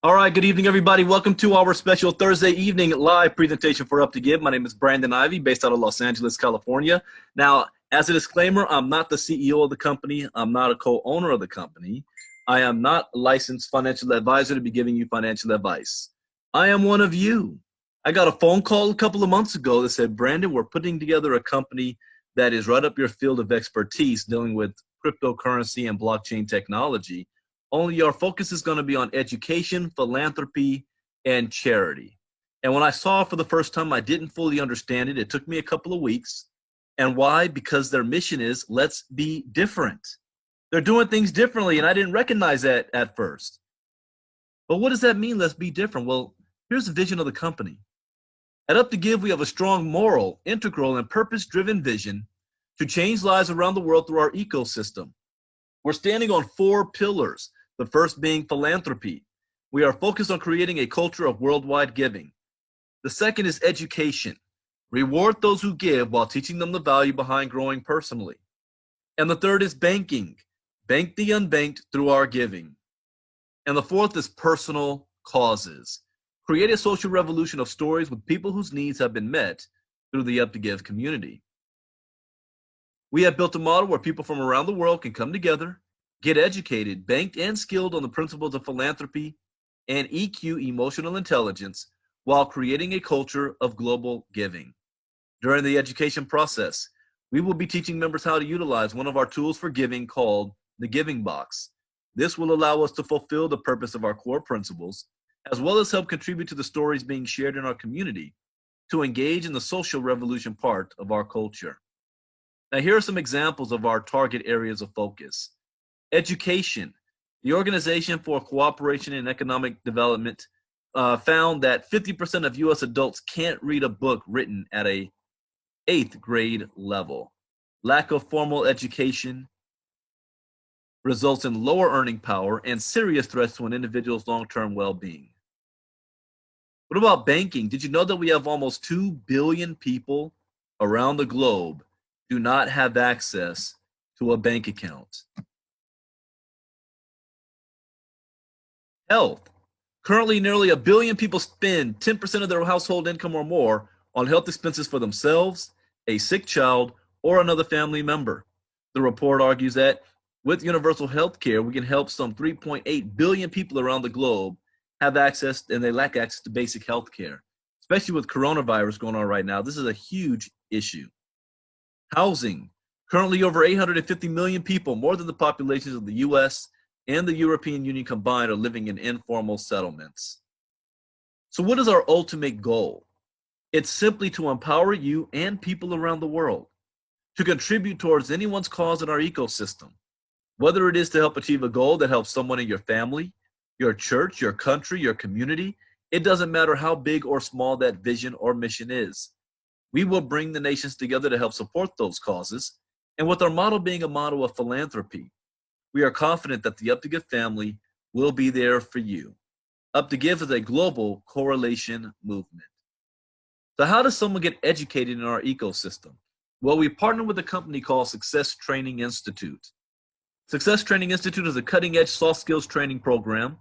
All right, good evening, everybody. Welcome to our special Thursday evening live presentation for Up to Give. My name is Brandon Ivy, based out of Los Angeles, California. Now, as a disclaimer, I'm not the CEO of the company. I'm not a co-owner of the company. I am not a licensed financial advisor to be giving you financial advice. I am one of you. I got a phone call a couple of months ago that said, Brandon, we're putting together a company that is right up your field of expertise dealing with cryptocurrency and blockchain technology. Only our focus is going to be on education, philanthropy, and charity. And when I saw it for the first time, I didn't fully understand it. It took me a couple of weeks. And why? Because their mission is, let's be different. They're doing things differently, and I didn't recognize that at first. But what does that mean, let's be different? Well, here's the vision of the company. At Up to Give, we have a strong moral, integral, and purpose-driven vision to change lives around the world through our ecosystem. We're standing on 4 pillars. The first being philanthropy. We are focused on creating a culture of worldwide giving. The second is education. Reward those who give while teaching them the value behind growing personally. And the third is banking. Bank the unbanked through our giving. And the fourth is personal causes. Create a social revolution of stories with people whose needs have been met through the Up to Give community. We have built a model where people from around the world can come together, get educated, banked, and skilled on the principles of philanthropy and EQ, emotional intelligence, while creating a culture of global giving. During the education process, we will be teaching members how to utilize one of our tools for giving called the Giving Box. This will allow us to fulfill the purpose of our core principles, as well as help contribute to the stories being shared in our community to engage in the social revolution part of our culture. Now, here are some examples of our target areas of focus. Education. The Organization for Cooperation and Economic Development found that 50% of U.S. adults can't read a book written at a 8th grade level. Lack of formal education results in lower earning power and serious threats to an individual's long-term well-being. What about banking? Did you know that we have almost 2 billion people around the globe do not have access to a bank account? Health. Currently, nearly 1 billion people spend 10% of their household income or more on health expenses for themselves, a sick child, or another family member. The report argues that with universal health care, we can help some 3.8 billion people around the globe have access, and they lack access to basic health care. Especially with coronavirus going on right now, this is a huge issue. Housing. Currently, over 850 million people, more than the populations of the U.S., and the European Union combined, are living in informal settlements. So what is our ultimate goal? It's simply to empower you and people around the world to contribute towards anyone's cause in our ecosystem, whether it is to help achieve a goal that helps someone in your family, your church, your country, your community. It doesn't matter how big or small that vision or mission is. We will bring the nations together to help support those causes, and with our model being a model of philanthropy, we are confident that the Up to Give family will be there for you. Up to Give is a global correlation movement. So how does someone get educated in our ecosystem? Well, we partner with a company called Success Training Institute. Success Training Institute is a cutting-edge soft skills training program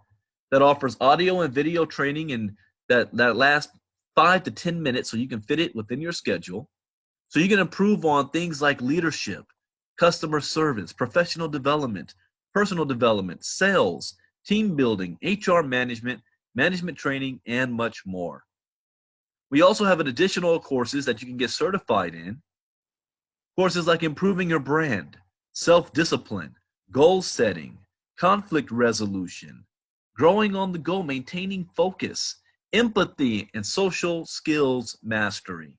that offers audio and video training in that lasts 5 to 10 minutes, so you can fit it within your schedule. So you can improve on things like leadership, customer service, professional development, personal development, sales, team building, HR management, management training, and much more. We also have additional courses that you can get certified in. Courses like improving your brand, self-discipline, goal setting, conflict resolution, growing on the go, maintaining focus, empathy, and social skills mastery.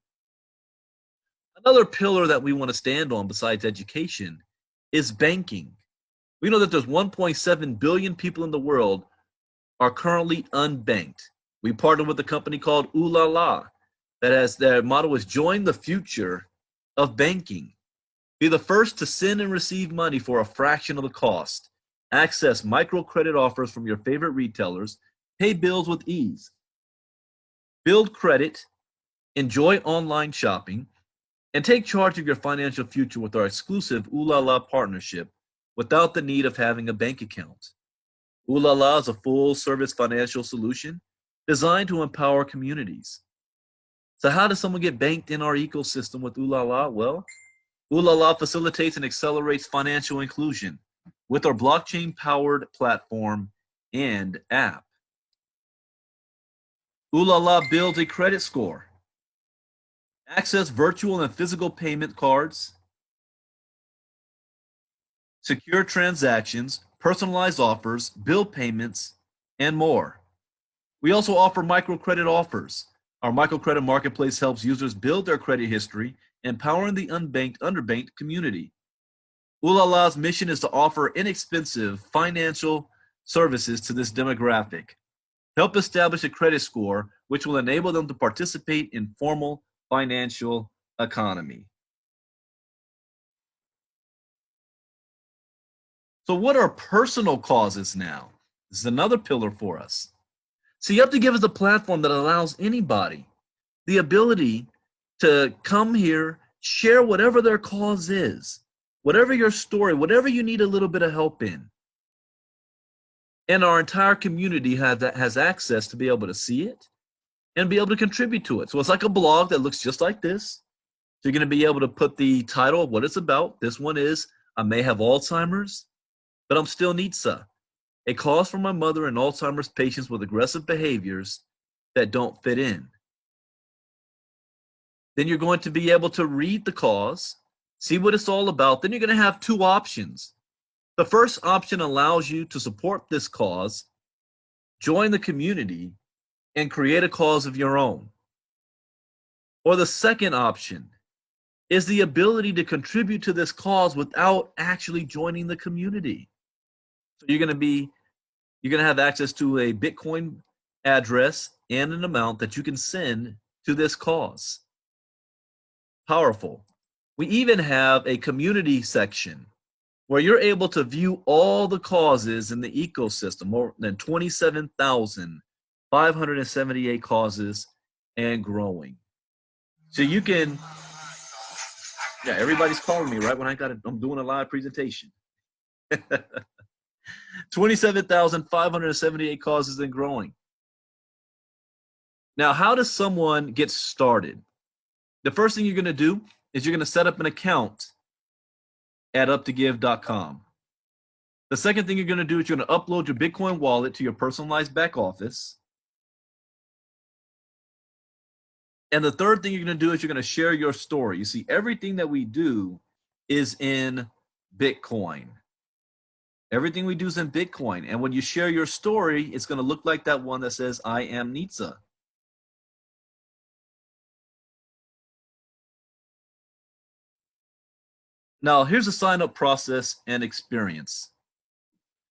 Another pillar that we want to stand on besides education is banking. We know that there's 1.7 billion people in the world are currently unbanked. We partner with a company called Ooh La La that has their motto is join the future of banking. Be the first to send and receive money for a fraction of the cost. Access microcredit offers from your favorite retailers. Pay bills with ease. Build credit. Enjoy online shopping. And take charge of your financial future with our exclusive Ooh La La partnership without the need of having a bank account. Ooh La La is a full-service financial solution designed to empower communities. So how does someone get banked in our ecosystem with Ooh La La? Well, Ooh La La facilitates and accelerates financial inclusion with our blockchain-powered platform and app. Ooh La La builds a credit score, access virtual and physical payment cards, secure transactions, personalized offers, bill payments, and more. We also offer microcredit offers. Our microcredit marketplace helps users build their credit history, empowering the unbanked, underbanked community. Ooh La La's mission is to offer inexpensive financial services to this demographic. Help establish a credit score which will enable them to participate in formal financial economy. So what are personal causes now? This is another pillar for us. See, Up to Give is a platform that allows anybody the ability to come here, share whatever their cause is, whatever your story, whatever you need a little bit of help in. And our entire community has access to be able to see it and be able to contribute to it. So it's like a blog that looks just like this. So you're going to be able to put the title of what it's about. This one is, I may have Alzheimer's, but I'm still NHTSA. A cause for my mother and Alzheimer's patients with aggressive behaviors that don't fit in. Then you're going to be able to read the cause, see what it's all about. Then you're going to have two options. The first option allows you to support this cause, join the community, and create a cause of your own. Or the second option is the ability to contribute to this cause without actually joining the community. So you're going to have access to a Bitcoin address and an amount that you can send to this cause. Powerful. We even have a community section where you're able to view all the causes in the ecosystem, more than 27,578 causes and growing. So you can, yeah, everybody's calling me right when I'm doing a live presentation. 27,578 causes and growing. Now, how does someone get started? The first thing you're going to do is you're going to set up an account at uptogive.com. The second thing you're going to do is you're going to upload your Bitcoin wallet to your personalized back office. And the third thing you're going to do is you're going to share your story. You see, everything that we do is in Bitcoin. Everything we do is in Bitcoin. And when you share your story, it's going to look like that one that says, I am NHTSA. Now, here's the sign-up process and experience.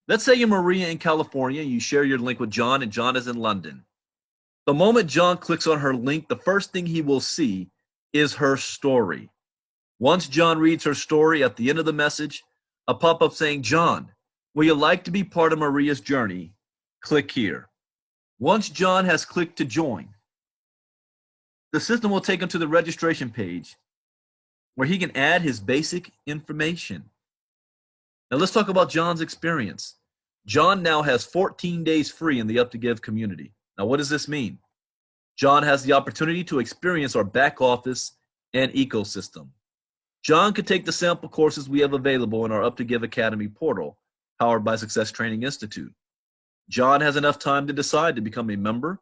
Let's say you're Maria in California, and you share your link with John, and John is in London. The moment John clicks on her link, the first thing he will see is her story. Once John reads her story, at the end of the message, a pop-up saying, John, will you like to be part of Maria's journey? Click here. Once John has clicked to join, the system will take him to the registration page where he can add his basic information. Now let's talk about John's experience. John now has 14 days free in the Up to Give community. Now what does this mean? John has the opportunity to experience our back office and ecosystem. John could take the sample courses we have available in our Up to Give Academy portal, powered by Success Training Institute. John has enough time to decide to become a member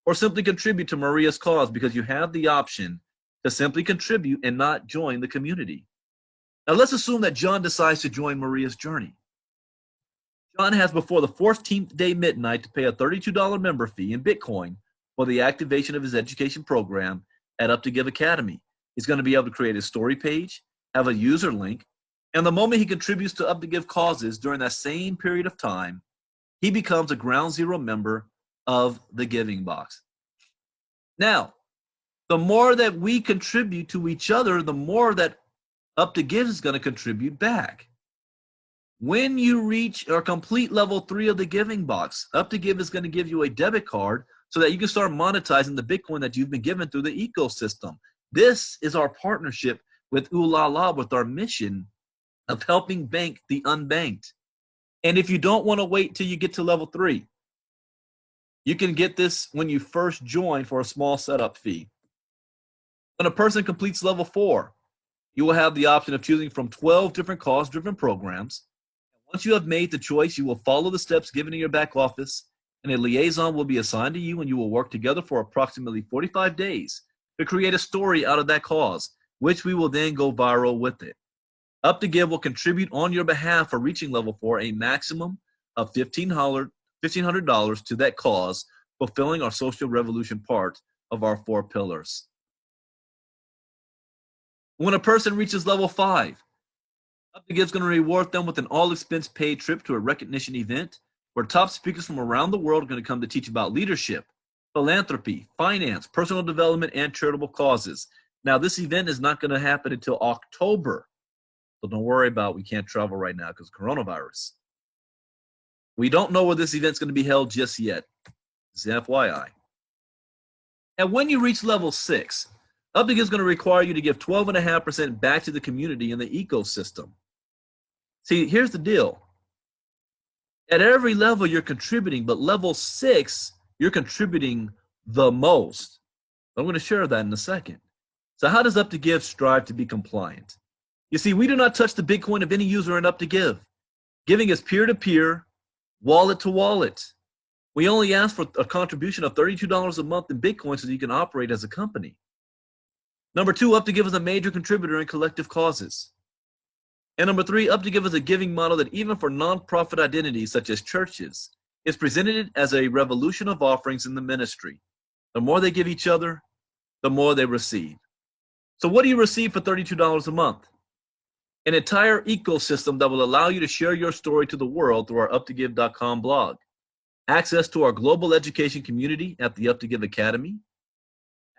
or simply contribute to Maria's cause, because you have the option to simply contribute and not join the community. Now let's assume that John decides to join Maria's journey. John has before the 14th day midnight to pay a $32 member fee in Bitcoin for the activation of his education program at Up to Give Academy. He's going to be able to create a story page, have a user link, and the moment he contributes to Up to Give causes during that same period of time, he becomes a ground zero member of the Giving Box. Now, the more that we contribute to each other, the more that Up to Give is going to contribute back. When you reach or complete level 3 of the Giving Box, Up to Give is going to give you a debit card so that you can start monetizing the Bitcoin that you've been given through the ecosystem. This is our partnership with Ooh La La, with our mission of helping bank the unbanked. And if you don't want to wait till you get to level 3, you can get this when you first join for a small setup fee. When a person completes level 4, you will have the option of choosing from 12 different cause-driven programs. Once you have made the choice, you will follow the steps given in your back office, and a liaison will be assigned to you, and you will work together for approximately 45 days to create a story out of that cause, which we will then go viral with it. Up to Give will contribute on your behalf for reaching level 4 a maximum of $1,500 to that cause, fulfilling our social revolution part of our 4 pillars. When a person reaches level 5, Up to Give is going to reward them with an all-expense paid trip to a recognition event where top speakers from around the world are going to come to teach about leadership, philanthropy, finance, personal development, and charitable causes. Now, this event is not going to happen until October, so don't worry about we can't travel right now because of coronavirus. We don't know where this event's going to be held just yet. It's FYI. And when you reach level 6, Up to Give is going to require you to give 12.5% back to the community and the ecosystem. See, here's the deal. At every level, you're contributing, but level 6, you're contributing the most. I'm going to share that in a second. So how does Up to Give strive to be compliant? You see, we do not touch the Bitcoin of any user in Up to Give. Giving is peer-to-peer, wallet to wallet. We only ask for a contribution of $32 a month in Bitcoin so that you can operate as a company. Number 2, Up to Give is a major contributor in collective causes. And number 3, Up to Give is a giving model that even for nonprofit identities such as churches, is presented as a revolution of offerings in the ministry. The more they give each other, the more they receive. So what do you receive for $32 a month? An entire ecosystem that will allow you to share your story to the world through our uptogive.com blog. Access to our global education community at the Up to Give Academy.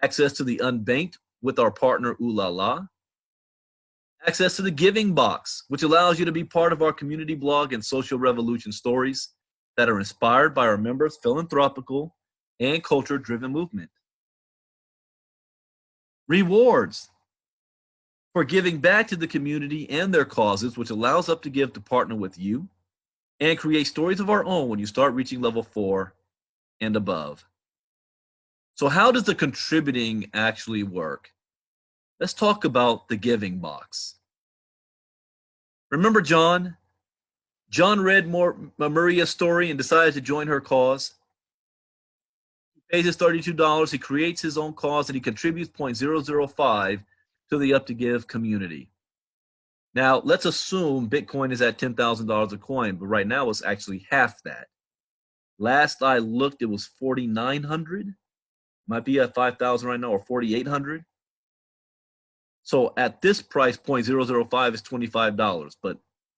Access to the Unbanked with our partner Ooh La La. Access to the Giving Box, which allows you to be part of our community blog and social revolution stories that are inspired by our members' philanthropical and culture-driven movement. Rewards for giving back to the community and their causes, which allows Up to Give to partner with you and create stories of our own when you start reaching level 4 and above. So how does the contributing actually work? Let's talk about the Giving Box. Remember John? John read Maria's story and decided to join her cause. He pays his $32, he creates his own cause, and he contributes 0.005 to the Up to Give community. Now, let's assume Bitcoin is at $10,000 a coin, but right now it's actually half that. Last I looked, it was 4,900. Might be at 5,000 right now, or 4,800. So at this price, 0.005 is $25, but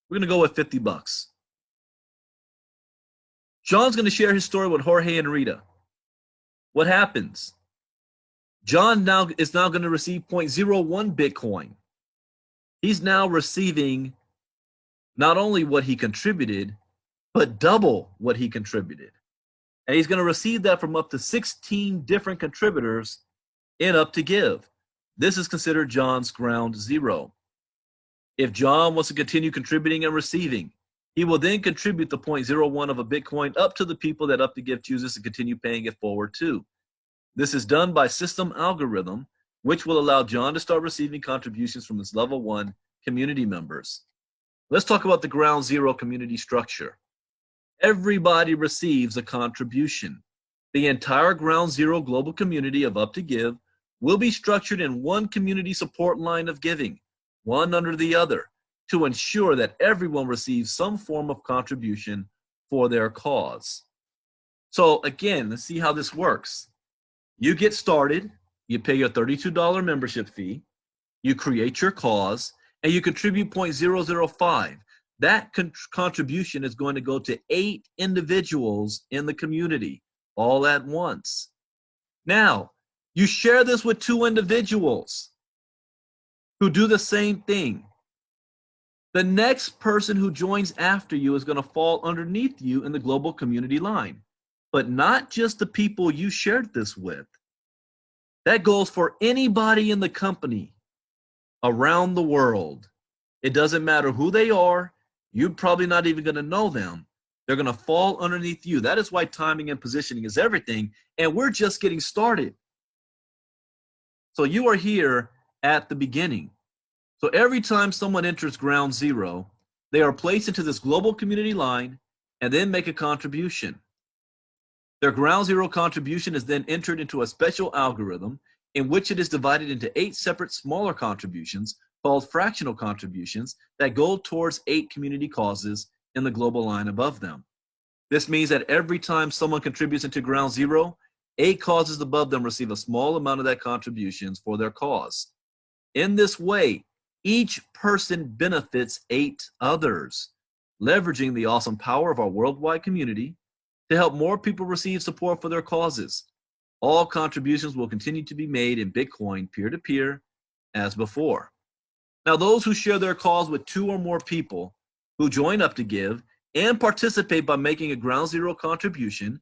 we're going to go with $50. John's going to share his story with Jorge and Rita. What happens? John is now going to receive 0.01 Bitcoin. He's now receiving not only what he contributed, but double what he contributed. And he's going to receive that from up to 16 different contributors in Up to Give. This is considered John's ground zero. If John wants to continue contributing and receiving, he will then contribute the 0.01 of a Bitcoin up to the people that Up to Give chooses to continue paying it forward to. This is done by system algorithm, which will allow John to start receiving contributions from his level 1 community members. Let's talk about the ground zero community structure. Everybody receives a contribution. The entire ground zero global community of Up to Give will be structured in one community support line of giving, one under the other, to ensure that everyone receives some form of contribution for their cause. So again, let's see how this works. You get started, you pay your $32 membership fee, you create your cause, and you contribute 0.005. That contribution is going to go to 8 individuals in the community all at once. Now, you share this with 2 individuals who do the same thing. The next person who joins after you is going to fall underneath you in the global community line, but not just the people you shared this with. That goes for anybody in the company around the world. It doesn't matter who they are. You're probably not even going to know them. They're going to fall underneath you. That is why timing and positioning is everything. And we're just getting started. So you are here at the beginning. So every time someone enters ground zero, they are placed into this global community line and then make a contribution. Their ground zero contribution is then entered into a special algorithm in which it is divided into 8 separate smaller contributions called fractional contributions that go towards 8 community causes in the global line above them. This means that every time someone contributes into ground zero, 8 causes above them receive a small amount of that contributions for their cause. In this way, each person benefits 8 others, leveraging the awesome power of our worldwide community to help more people receive support for their causes. All contributions will continue to be made in Bitcoin peer-to-peer as before. Now, those who share their cause with 2 or more people who join up to give and participate by making a ground zero contribution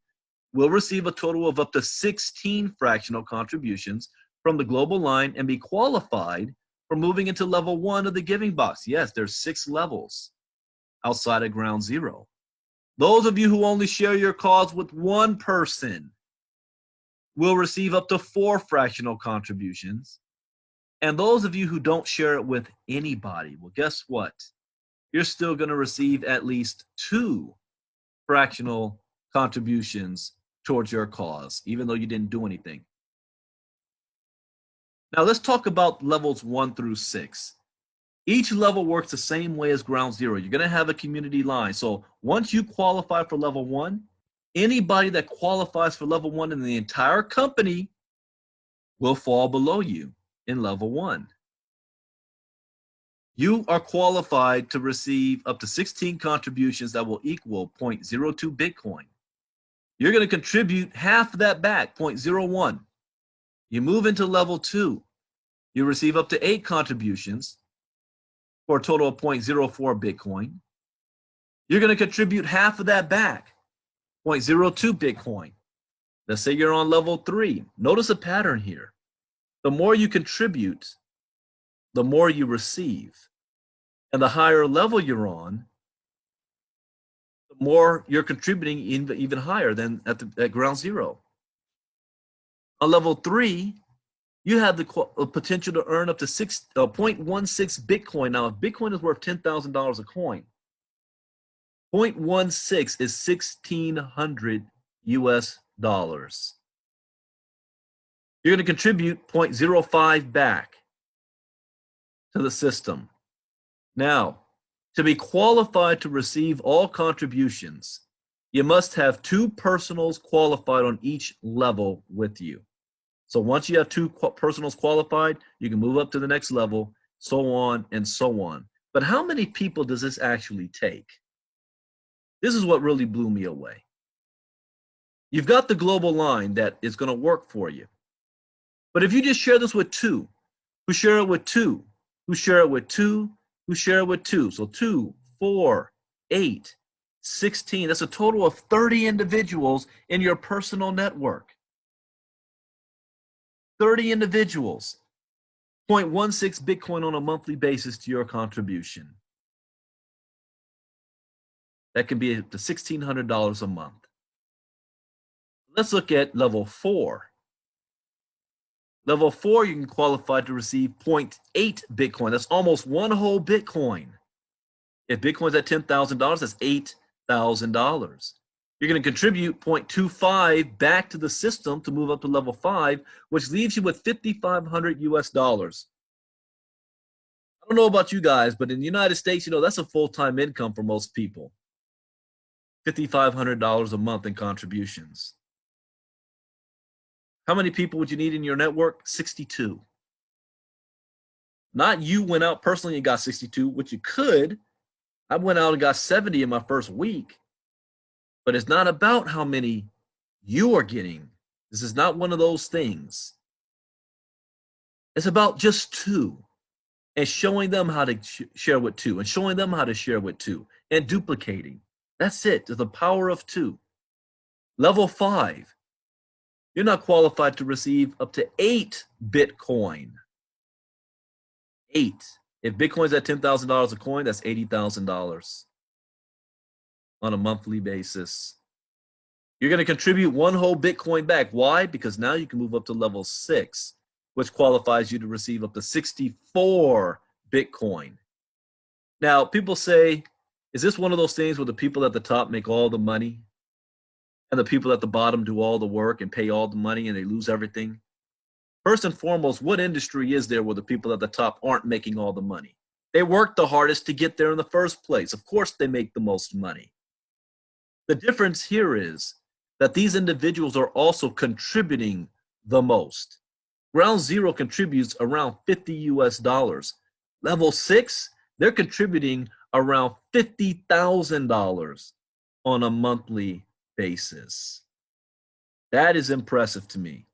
will receive a total of up to 16 fractional contributions from the global line and be qualified for moving into level 1 of the giving box. Yes, there's 6 levels outside of ground zero. Those of you who only share your cause with 1 person will receive up to 4 fractional contributions. And those of you who don't share it with anybody, well, guess what? You're still going to receive at least 2 fractional contributions towards your cause, even though you didn't do anything. Now let's talk about levels 1 through 6. Each level works the same way as ground zero. You're going to have a community line. So once you qualify for level 1, anybody that qualifies for level 1 in the entire company will fall below you in level 1. You are qualified to receive up to 16 contributions that will equal 0.02 Bitcoin. You're going to contribute half of that back, 0.01. You move into level 2. You receive up to 8 contributions for a total of 0.04 Bitcoin. You're going to contribute half of that back, 0.02 Bitcoin. Let's say you're on level 3. Notice a pattern here. The more you contribute, the more you receive. And the higher level you're on, the more you're contributing even higher than at ground zero. On level 3, you have the potential to earn up to 0.16 Bitcoin. Now, if Bitcoin is worth $10,000 a coin, 0.16 is 1,600 US dollars. You're going to contribute 0.05 back to the system. Now, to be qualified to receive all contributions, you must have 2 personals qualified on each level with you. So once you have 2 personals qualified, you can move up to the next level, so on and so on. But how many people does this actually take? This is what really blew me away. You've got the global line that is going to work for you. But if you just share this with 2, who share it with 2, who share it with 2, who share it with 2, so 2, 4, 8, 16, that's a total of 30 individuals in your personal network. 30 individuals, 0.16 Bitcoin on a monthly basis to your contribution. That can be up to $1,600 a month. Let's look at level 4. Level 4, you can qualify to receive 0.8 Bitcoin. That's almost 1 whole Bitcoin. If Bitcoin's at $10,000, that's $8,000. You're going to contribute 0.25 back to the system to move up to level 5, which leaves you with 5,500 US dollars. I don't know about you guys, but in the United States, that's a full-time income for most people. $5,500 a month in contributions. How many people would you need in your network? 62. Not you went out personally and got 62, which you could. I went out and got 70 in my first week. But it's not about how many you are getting. This is not one of those things. It's about just 2 and showing them how to share with 2 and showing them how to share with 2 and duplicating. That's it. There's the power of 2. Level 5. You're not qualified to receive up to 8 Bitcoin. 8. If Bitcoin's at $10,000 a coin, that's $80,000. on a monthly basis. You're going to contribute one whole Bitcoin back. Why? Because now you can move up to level 6, which qualifies you to receive up to 64 Bitcoin. Now, people say, is this one of those things where the people at the top make all the money and the people at the bottom do all the work and pay all the money and they lose everything? First and foremost, what industry is there where the people at the top aren't making all the money? They work the hardest to get there in the first place. Of course, they make the most money. The difference here is that these individuals are also contributing the most. Ground Zero contributes around 50 US dollars. Level 6, they're contributing around $50,000 on a monthly basis. That is impressive to me.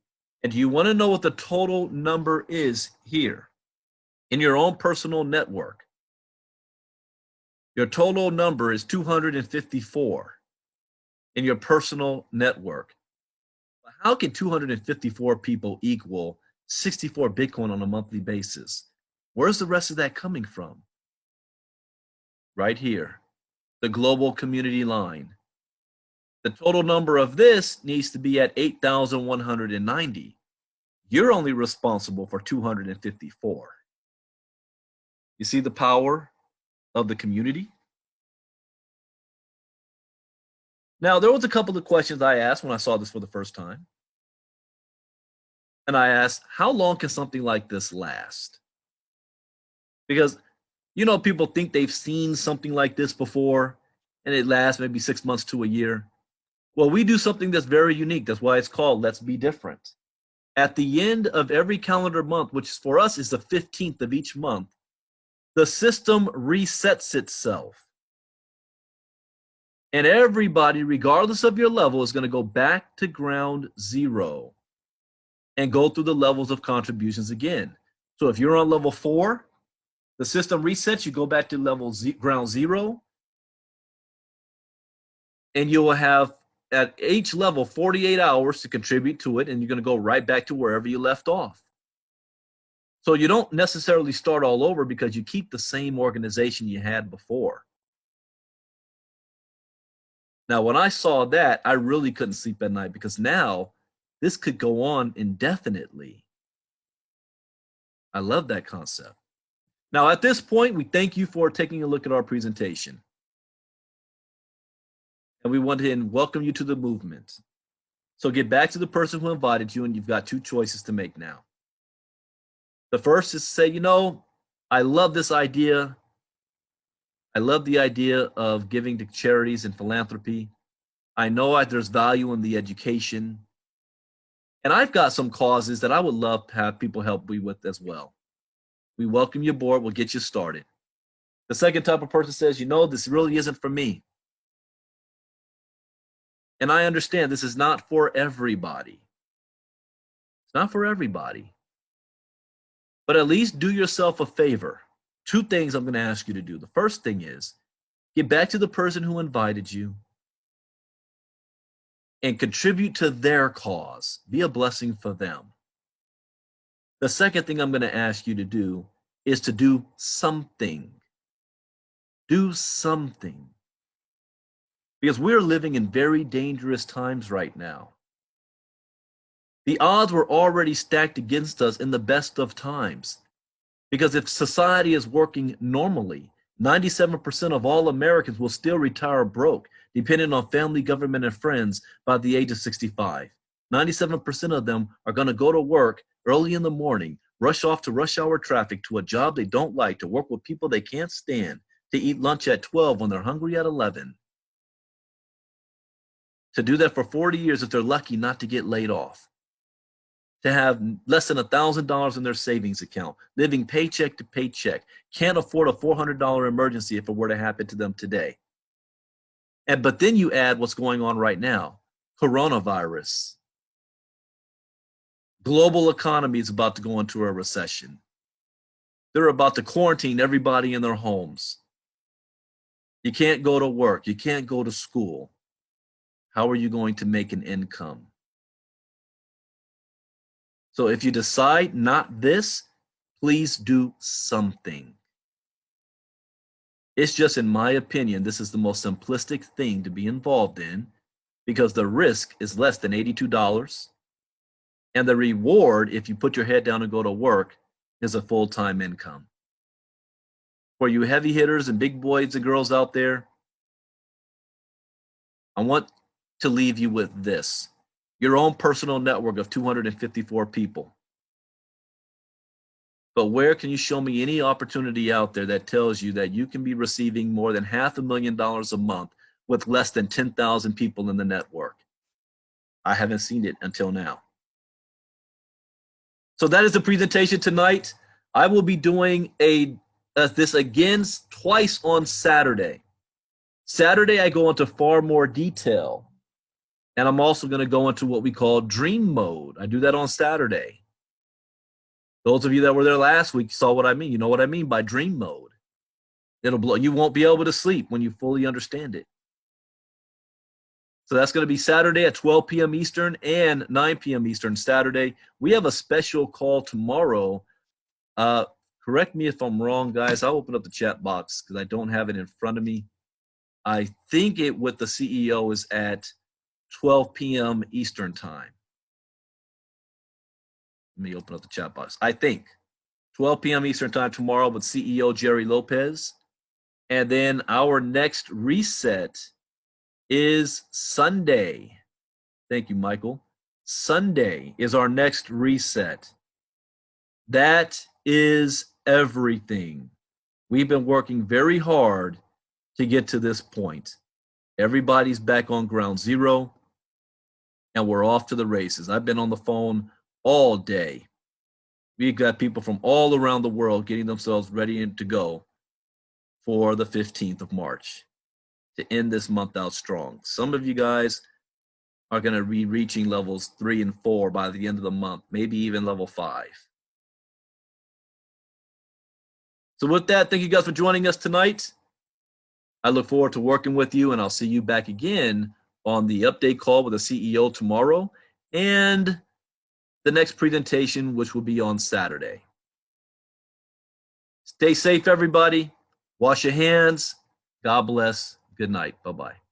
And do you want to know what the total number is here in your own personal network? Your total number is 254 in your personal network. How can 254 people equal 64 Bitcoin on a monthly basis? Where's the rest of that coming from? Right here, the global community line. The total number of this needs to be at 8,190. You're only responsible for 254. You see the power of the community? Now, there was a couple of questions I asked when I saw this for the first time. And I asked, how long can something like this last? Because, you know, people think they've seen something like this before and it lasts maybe 6 months to a year. Well, we do something that's very unique. That's why it's called Let's Be Different. At the end of every calendar month, which for us is the 15th of each month, the system resets itself. And everybody, regardless of your level, is going to go back to ground zero and go through the levels of contributions again. So if you're on level 4, the system resets, you go back to ground zero, and you will have at each level 48 hours to contribute to it, and you're going to go right back to wherever you left off. So you don't necessarily start all over because you keep the same organization you had before. Now, when I saw that, I really couldn't sleep at night because now this could go on indefinitely. I love that concept. Now, at this point, we thank you for taking a look at our presentation. And we want to welcome you to the movement. So get back to the person who invited you, and you've got 2 choices to make now. The first is to say, you know, I love this idea. I love the idea of giving to charities and philanthropy. I know there's value in the education. And I've got some causes that I would love to have people help me with as well. We welcome you aboard. We'll get you started. The second type of person says, you know, this really isn't for me. And I understand this is not for everybody. It's not for everybody. But at least do yourself a favor. 2 things I'm going to ask you to do. The first thing is get back to the person who invited you and contribute to their cause. Be a blessing for them. The second thing I'm going to ask you to do is to do something. Do something. Because we're living in very dangerous times right now. The odds were already stacked against us in the best of times. Because if society is working normally, 97% of all Americans will still retire broke, depending on family, government, and friends by the age of 65. 97% of them are going to go to work early in the morning, rush off to rush hour traffic to a job they don't like, to work with people they can't stand, to eat lunch at 12 when they're hungry at 11. To do that for 40 years if they're lucky not to get laid off. To have less than $1,000 in their savings account, living paycheck to paycheck, can't afford a $400 emergency if it were to happen to them today. But then you add what's going on right now, coronavirus. Global economy is about to go into a recession. They're about to quarantine everybody in their homes. You can't go to work. You can't go to school. How are you going to make an income? So if you decide not this, please do something. It's just, in my opinion, this is the most simplistic thing to be involved in because the risk is less than $82. And the reward, if you put your head down and go to work, is a full-time income. For you heavy hitters and big boys and girls out there, I want to leave you with this. Your own personal network of 254 people. But where can you show me any opportunity out there that tells you that you can be receiving more than $500,000 a month with less than 10,000 people in the network? I haven't seen it until now. So that is the presentation tonight. I will be doing this again twice on Saturday. Saturday, I go into far more detail. And I'm also going to go into what we call dream mode. I do that on Saturday. Those of you that were there last week saw what I mean. You know what I mean by dream mode. It'll blow. You won't be able to sleep when you fully understand it. So that's going to be Saturday at 12 p.m. Eastern and 9 p.m. Eastern Saturday. We have a special call tomorrow. Correct me if I'm wrong, guys. I'll open up the chat box because I don't have it in front of me. I think it with the CEO is at 12 p.m. Eastern time. Let me open up the chat box. I think 12 p.m. Eastern time tomorrow with CEO Jerry Lopez. And then our next reset is Sunday. Thank you, Michael. Sunday is our next reset. That is everything. We've been working very hard to get to this point. Everybody's back on ground zero, and we're off to the races. I've been on the phone all day. We've got people from all around the world getting themselves ready to go for the 15th of March to end this month out strong. Some of you guys are going to be reaching levels 3 and 4 by the end of the month, maybe even level 5. So with that, thank you guys for joining us tonight. I look forward to working with you, and I'll see you back again on the update call with the CEO tomorrow and the next presentation, which will be on Saturday. Stay safe, everybody. Wash your hands. God bless. Good night. Bye-bye.